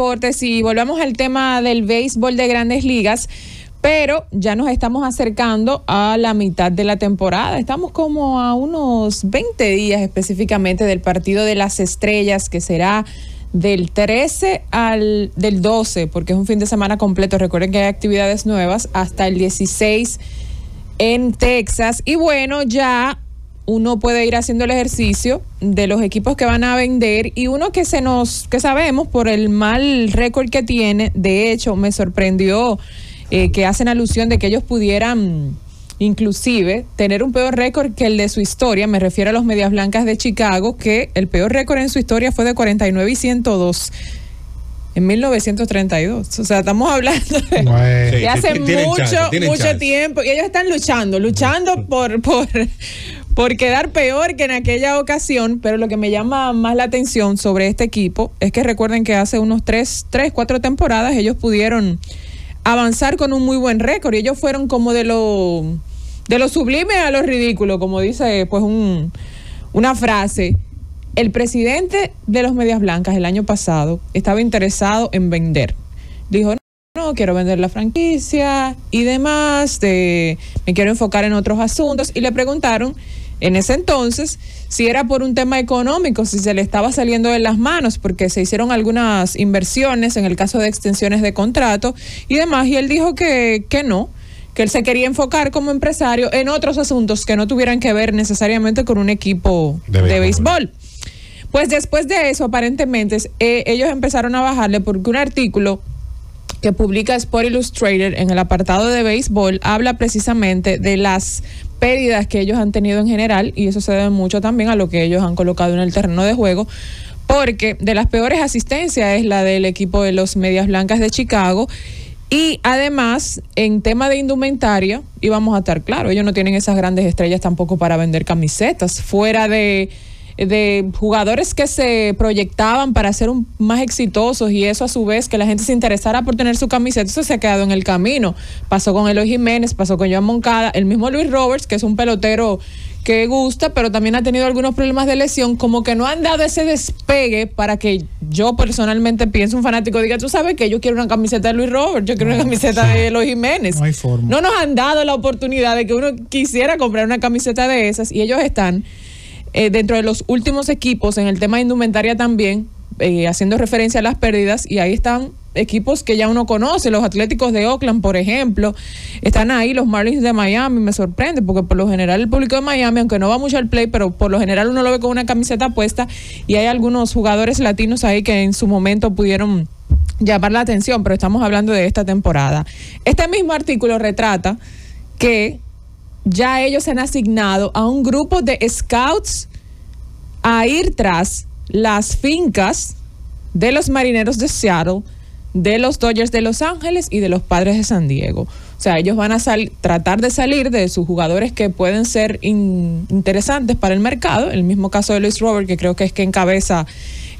deportes y volvamos al tema del béisbol de Grandes Ligas, pero ya nos estamos acercando a la mitad de la temporada. Estamos como a unos 20 días específicamente del partido de las estrellas, que será del 13 al del 12, porque es un fin de semana completo. Recuerden que hay actividades nuevas hasta el 16 en Texas. Y bueno, ya uno puede ir haciendo el ejercicio de los equipos que van a vender, y uno que sabemos por el mal récord que tiene. De hecho, me sorprendió que hacen alusión de que ellos pudieran inclusive tener un peor récord que el de su historia. Me refiero a los Medias Blancas de Chicago, que el peor récord en su historia fue de 49-102 en 1932. O sea, estamos hablando de hace mucho tiempo. Y ellos están luchando por quedar peor que en aquella ocasión. Pero lo que me llama más la atención sobre este equipo es que recuerden que hace unos 4 temporadas ellos pudieron avanzar con un muy buen récord, y ellos fueron como de lo sublime a lo ridículo, como dice pues una frase. El presidente de los Medias Blancas el año pasado estaba interesado en vender. Dijo, no quiero vender la franquicia y demás, me quiero enfocar en otros asuntos. Y le preguntaron en ese entonces si era por un tema económico, si se le estaba saliendo de las manos, porque se hicieron algunas inversiones en el caso de extensiones de contrato y demás, y él dijo que no, que él se quería enfocar como empresario en otros asuntos que no tuvieran que ver necesariamente con un equipo de béisbol. Pues después de eso, aparentemente, ellos empezaron a bajarle, porque un artículo que publica Sport Illustrated en el apartado de béisbol habla precisamente de las pérdidas que ellos han tenido en general, y eso se debe mucho también a lo que ellos han colocado en el terreno de juego, porque de las peores asistencias es la del equipo de los Medias Blancas de Chicago. Y además, en tema de indumentaria, y vamos a estar claros, ellos no tienen esas grandes estrellas tampoco para vender camisetas, fuera de jugadores que se proyectaban para ser más exitosos, y eso a su vez que la gente se interesara por tener su camiseta. Eso se ha quedado en el camino. Pasó con Eloy Jiménez, pasó con Joan Moncada, el mismo Luis Roberts, que es un pelotero que gusta, pero también ha tenido algunos problemas de lesión, como que no han dado ese despegue para que yo personalmente pienso, un fanático diga, tú sabes que yo quiero una camiseta de Luis Roberts, yo quiero una camiseta de Eloy Jiménez. No hay forma. No nos han dado la oportunidad de que uno quisiera comprar una camiseta de esas, y ellos están dentro de los últimos equipos en el tema de indumentaria también, haciendo referencia a las pérdidas, y ahí están equipos que ya uno conoce, los Atléticos de Oakland, por ejemplo, están ahí, los Marlins de Miami. Me sorprende, porque por lo general el público de Miami, aunque no va mucho al play, pero por lo general uno lo ve con una camiseta puesta, y hay algunos jugadores latinos ahí que en su momento pudieron llamar la atención, pero estamos hablando de esta temporada. Este mismo artículo retrata que ya ellos se han asignado a un grupo de scouts a ir tras las fincas de los Marineros de Seattle, de los Dodgers de Los Ángeles y de los Padres de San Diego. O sea, ellos van a tratar de salir de sus jugadores que pueden ser interesantes para el mercado. El mismo caso de Luis Robert, que creo que es que encabeza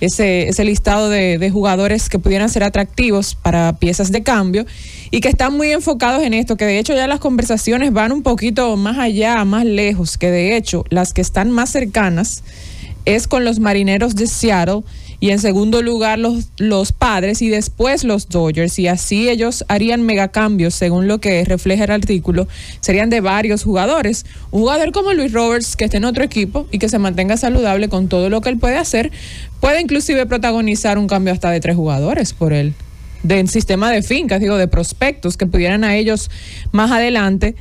ese listado de jugadores que pudieran ser atractivos para piezas de cambio, y que están muy enfocados en esto, que de hecho ya las conversaciones van un poquito más allá, más lejos, que de hecho las que están más cercanas es con los Marineros de Seattle, y en segundo lugar los Padres, y después los Dodgers, y así ellos harían megacambios, según lo que refleja el artículo. Serían de varios jugadores. Un jugador como Luis Roberts, que esté en otro equipo y que se mantenga saludable con todo lo que él puede hacer, puede inclusive protagonizar un cambio hasta de 3 jugadores por él, del sistema de fincas, de prospectos, que pudieran a ellos más adelante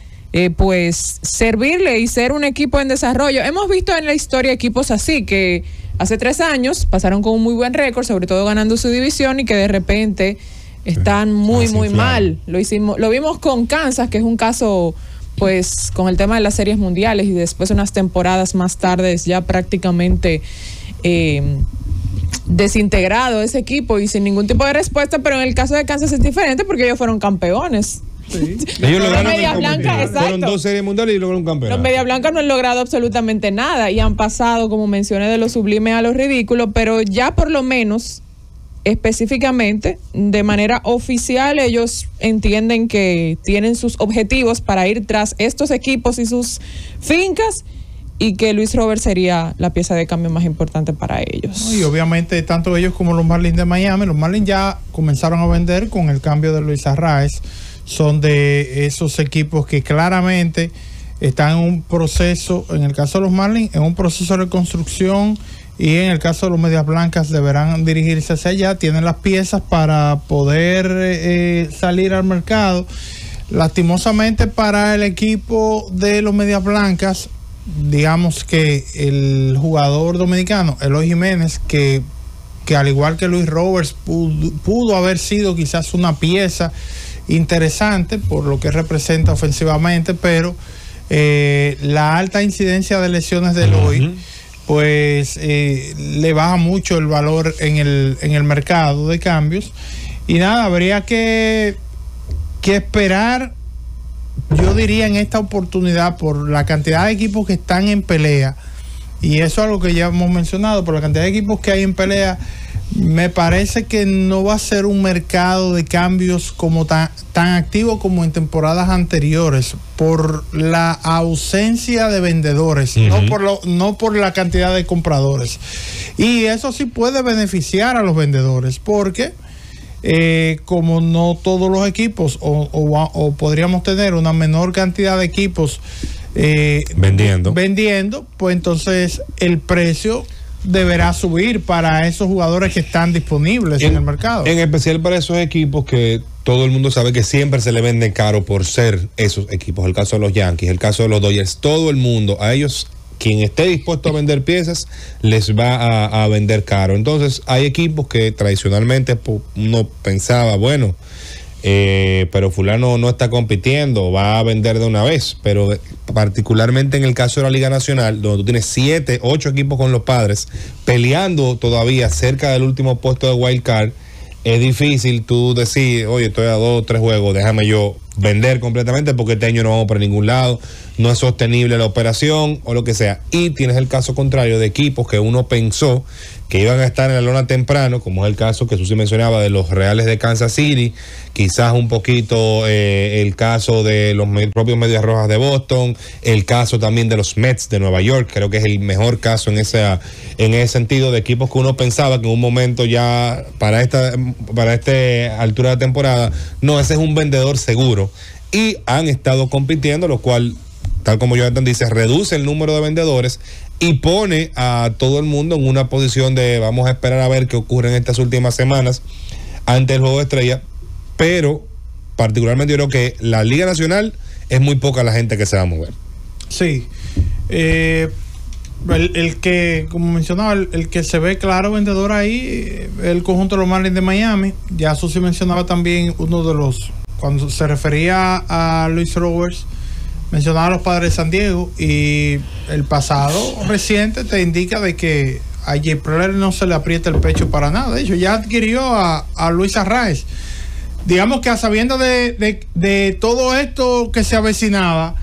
pues servirle y ser un equipo en desarrollo. Hemos visto en la historia equipos así, que hace 3 años pasaron con un muy buen récord, sobre todo ganando su división, y que de repente están muy mal. Lo vimos con Kansas, que es un caso pues con el tema de las series mundiales, y después unas temporadas más tarde ya prácticamente desintegrado ese equipo y sin ningún tipo de respuesta. Pero en el caso de Kansas es diferente, porque ellos fueron campeones. Sí. Ellos lograron Media Blanca, fueron 2 series mundiales y lograron un campeonato. Los Media Blancas no han logrado absolutamente nada, y han pasado, como mencioné, de lo sublime a lo ridículo, pero ya por lo menos específicamente de manera oficial ellos entienden que tienen sus objetivos para ir tras estos equipos y sus fincas, y que Luis Robert sería la pieza de cambio más importante para ellos. Y obviamente tanto ellos como los Marlins de Miami, los Marlins ya comenzaron a vender con el cambio de Luis Arraez. Son de esos equipos que claramente están en un proceso, en el caso de los Marlins, en un proceso de reconstrucción, y en el caso de los Medias Blancas deberán dirigirse hacia allá. Tienen las piezas para poder salir al mercado. Lastimosamente para el equipo de los Medias Blancas, digamos que el jugador dominicano Eloy Jiménez, que al igual que Luis Roberts pudo haber sido quizás una pieza interesante por lo que representa ofensivamente, pero la alta incidencia de lesiones de Eloy pues le baja mucho el valor en el mercado de cambios. Y nada, habría que esperar, yo diría, en esta oportunidad, por la cantidad de equipos que están en pelea, y eso es algo que ya hemos mencionado, por la cantidad de equipos que hay en pelea, me parece que no va a ser un mercado de cambios como tan activo como en temporadas anteriores, por la ausencia de vendedores, no por la cantidad de compradores. Y eso sí puede beneficiar a los vendedores, porque como no todos los equipos, o podríamos tener una menor cantidad de equipos vendiendo, pues entonces el precio deberá subir para esos jugadores que están disponibles en el mercado. En especial para esos equipos que todo el mundo sabe que siempre se le vende caro por ser esos equipos. El caso de los Yankees, el caso de los Dodgers, todo el mundo, a ellos, quien esté dispuesto a vender piezas, les va a vender caro. Entonces, hay equipos que tradicionalmente uno pensaba, bueno, pero fulano no está compitiendo, va a vender de una vez. Pero particularmente en el caso de la Liga Nacional, donde tú tienes 7, 8 equipos con los Padres peleando todavía cerca del último puesto de wild card, es difícil tú decir, oye, estoy a 2 o 3 juegos, déjame yo vender completamente porque este año no vamos para ningún lado, no es sostenible la operación o lo que sea. Y tienes el caso contrario de equipos que uno pensó que iban a estar en la lona temprano, como es el caso que Susi mencionaba de los Reales de Kansas City, quizás un poquito el caso de los propios Medias Rojas de Boston, el caso también de los Mets de Nueva York. Creo que es el mejor caso en ese sentido, de equipos que uno pensaba que en un momento ya para esta altura de temporada, no, ese es un vendedor seguro, y han estado compitiendo, lo cual, tal como yo entendí, se reduce el número de vendedores y pone a todo el mundo en una posición de vamos a esperar a ver qué ocurre en estas últimas semanas ante el juego de estrella. Pero particularmente yo creo que la Liga Nacional es muy poca la gente que se va a mover. Sí, el que, como mencionaba, el que se ve claro vendedor ahí, el conjunto de los Marlins de Miami. Ya Susi mencionaba también uno de los, cuando se refería a Luis Roberts, mencionaba a los Padres de San Diego, y el pasado reciente te indica de que a Jay Preller no se le aprieta el pecho para nada. De hecho, ya adquirió a Luis Arraez. Digamos que a sabiendo de todo esto que se avecinaba,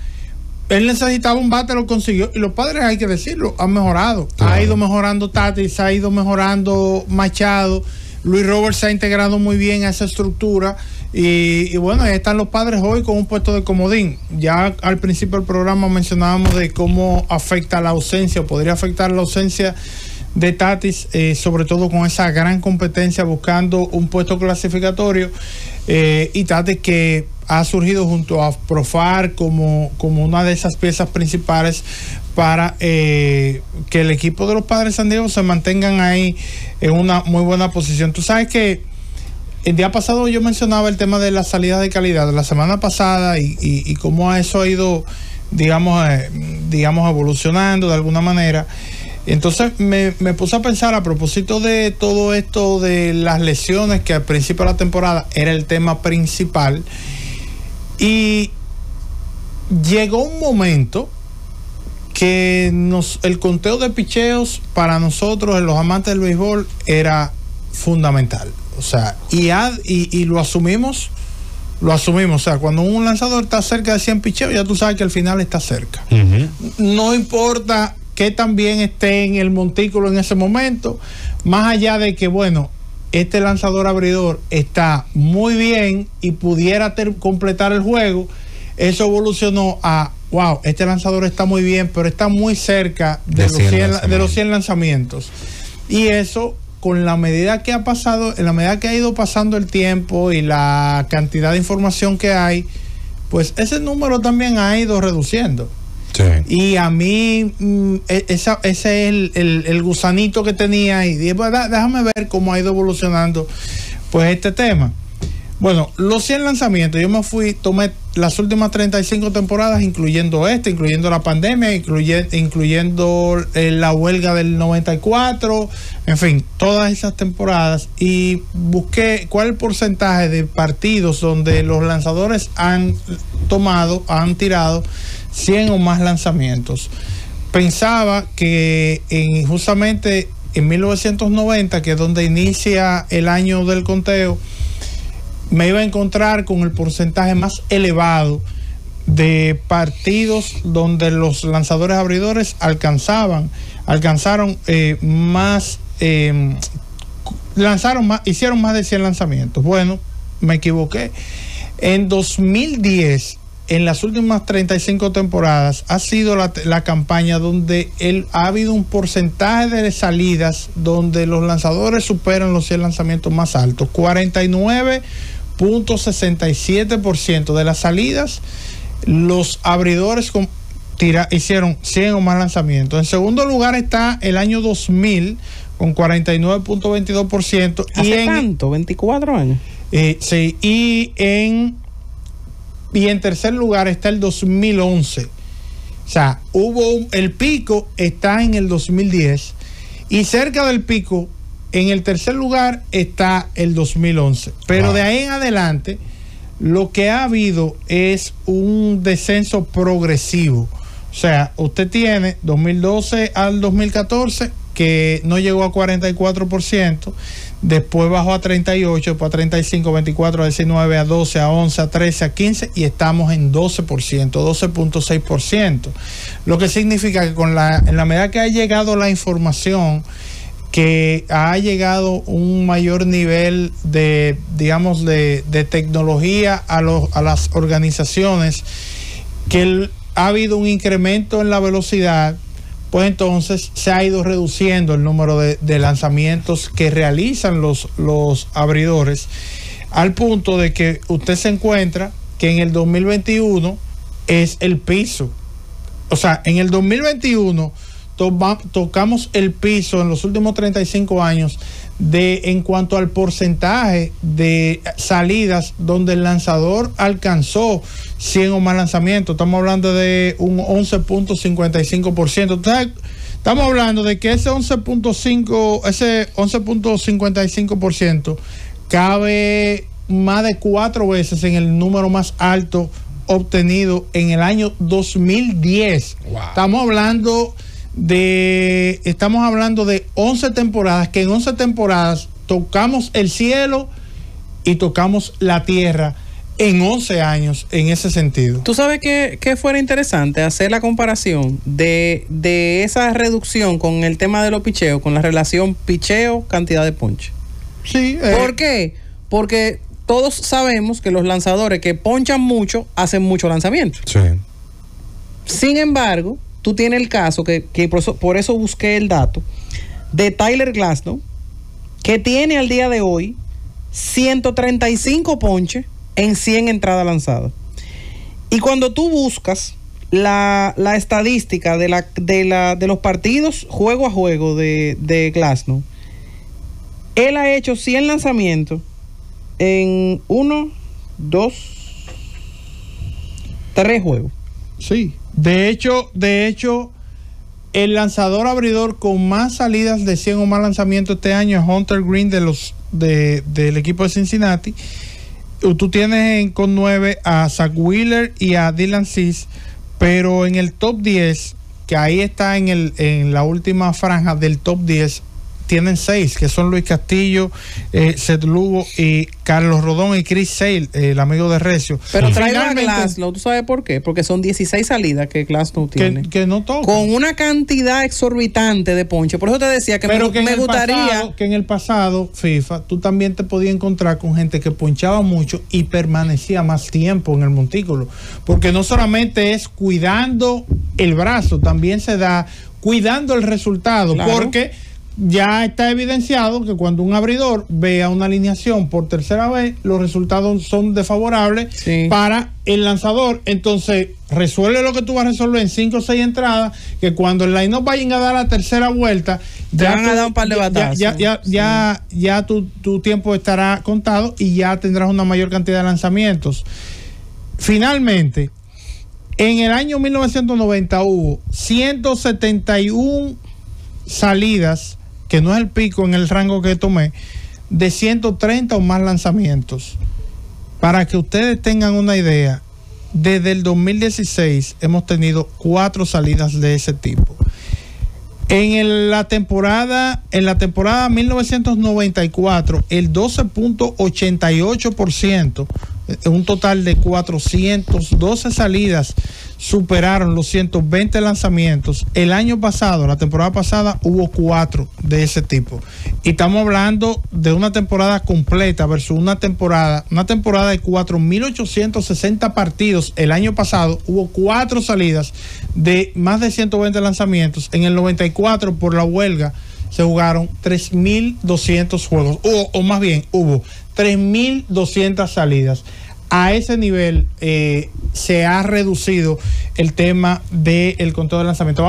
él necesitaba un bate, lo consiguió, y los Padres, hay que decirlo, han mejorado. Claro. Ha ido mejorando Tatis, ha ido mejorando Machado, Luis Roberts se ha integrado muy bien a esa estructura. Y bueno, ahí están los Padres hoy con un puesto de comodín. Ya al principio del programa mencionábamos de cómo afecta la ausencia, o podría afectar la ausencia de Tatis, sobre todo con esa gran competencia buscando un puesto clasificatorio, y Tatis, que ha surgido junto a Profar como una de esas piezas principales para que el equipo de los Padres de San Diego se mantengan ahí en una muy buena posición. Tú sabes que el día pasado yo mencionaba el tema de la salida de calidad de la semana pasada, y cómo eso ha ido, digamos, evolucionando de alguna manera. Entonces me puse a pensar, a propósito de todo esto de las lesiones, que al principio de la temporada era el tema principal, y llegó un momento que el conteo de picheos para nosotros, los amantes del béisbol, era fundamental. O sea, y lo asumimos. O sea, cuando un lanzador está cerca de 100 picheos, ya tú sabes que al final está cerca. No importa que también esté en el montículo en ese momento, más allá de que, bueno, este lanzador abridor está muy bien y pudiera completar el juego. Eso evolucionó a wow, este lanzador está muy bien, pero está muy cerca de los 100 lanzamientos. Y eso, con la medida que ha pasado, en la medida que ha ido pasando el tiempo y la cantidad de información que hay, pues ese número también ha ido reduciendo. Sí. Y a mí, ese es el gusanito que tenía, y dije, pues, déjame ver cómo ha ido evolucionando pues este tema. Bueno, los 100 lanzamientos, yo me tomé las últimas 35 temporadas, incluyendo la pandemia, incluyendo la huelga del 94, en fin, todas esas temporadas, y busqué cuál es el porcentaje de partidos donde los lanzadores han tirado 100 o más lanzamientos. Pensaba que justamente en 1990, que es donde inicia el año del conteo, me iba a encontrar con el porcentaje más elevado de partidos donde los lanzadores abridores hicieron más de 100 lanzamientos. Bueno, me equivoqué. En 2010, en las últimas 35 temporadas, ha sido la campaña donde ha habido un porcentaje de salidas donde los lanzadores superan los 100 lanzamientos más altos. 49.67% de las salidas, los abridores hicieron 100 o más lanzamientos. En segundo lugar está el año 2000 con 49.22%. ¿Tanto? ¿24 años? Sí, y en tercer lugar está el 2011. O sea, el pico está en el 2010, y cerca del pico, en el tercer lugar, está el 2011. Pero de ahí en adelante, lo que ha habido es un descenso progresivo. O sea, usted tiene 2012 al 2014, que no llegó a 44%, después bajó a 38, después a 35, 24, a 19, a 12, a 11, a 13, a 15, y estamos en 12%, 12.6%. Lo que significa que en la medida que ha llegado la información, que ha llegado un mayor nivel de tecnología a las organizaciones, que ha habido un incremento en la velocidad, pues entonces se ha ido reduciendo el número de lanzamientos que realizan los abridores, al punto de que usted se encuentra que en el 2021 es el piso. O sea, en el 2021 tocamos el piso en los últimos 35 años en cuanto al porcentaje de salidas donde el lanzador alcanzó 100 o más lanzamientos. Estamos hablando de un 11.55%. Entonces, estamos hablando de que ese 11.55% cabe más de 4 veces en el número más alto obtenido en el año 2010. Wow. Estamos hablando de 11 temporadas, que en 11 temporadas tocamos el cielo y tocamos la tierra en 11 años, en ese sentido. ¿Tú sabes que fuera interesante hacer la comparación de esa reducción con el tema de los picheos, con la relación picheo-cantidad de ponche? Sí. ¿Por qué? Porque todos sabemos que los lanzadores que ponchan mucho hacen mucho lanzamiento. Sí. Sin embargo, tú tienes el caso, que por eso busqué el dato, de Tyler Glasnow, que tiene al día de hoy 135 ponches en 100 entradas lanzadas. Y cuando tú buscas la estadística de los partidos juego a juego de Glasnow, él ha hecho 100 lanzamientos en 1, 2, 3 juegos. Sí. De hecho, el lanzador abridor con más salidas de 100 o más lanzamientos este año es Hunter Green del equipo de Cincinnati. Tú tienes con 9 a Zach Wheeler y a Dylan Cease, pero en el top 10, que ahí está en la última franja del top 10, tienen 6, que son Luis Castillo, Seth Lugo y Carlos Rodón y Chris Sale, el amigo de Recio. Pero traigo a Glasnow, ¿tú sabes por qué? Porque son 16 salidas que Glasnow tiene. Que no toca. Con una cantidad exorbitante de ponche. Por eso te decía que pero me gustaría... que en el pasado, FIFA, tú también te podías encontrar con gente que ponchaba mucho y permanecía más tiempo en el montículo. Porque no solamente es cuidando el brazo, también se da cuidando el resultado. Claro. Porque ya está evidenciado que cuando un abridor vea una alineación por tercera vez, los resultados son desfavorables para el lanzador. Entonces, resuelve lo que tú vas a resolver en 5 o 6 entradas, que cuando el line-up vayan a dar la tercera vuelta, ya van a dar un par de batazos. Ya tu tiempo estará contado y ya tendrás una mayor cantidad de lanzamientos. Finalmente, en el año 1990 hubo 171 salidas, que no es el pico en el rango que tomé, de 130 o más lanzamientos. Para que ustedes tengan una idea, desde el 2016 hemos tenido 4 salidas de ese tipo. En la temporada 1994, el 12.88%, un total de 412 salidas, superaron los 120 lanzamientos. El año pasado, la temporada pasada, hubo 4 de ese tipo. Y estamos hablando de una temporada completa versus una temporada de 4.860 partidos. El año pasado hubo 4 salidas de más de 120 lanzamientos. En el 94, por la huelga, se jugaron 3.200 juegos, o más bien, hubo 3.200 salidas. A ese nivel se ha reducido el tema del conteo de lanzamiento.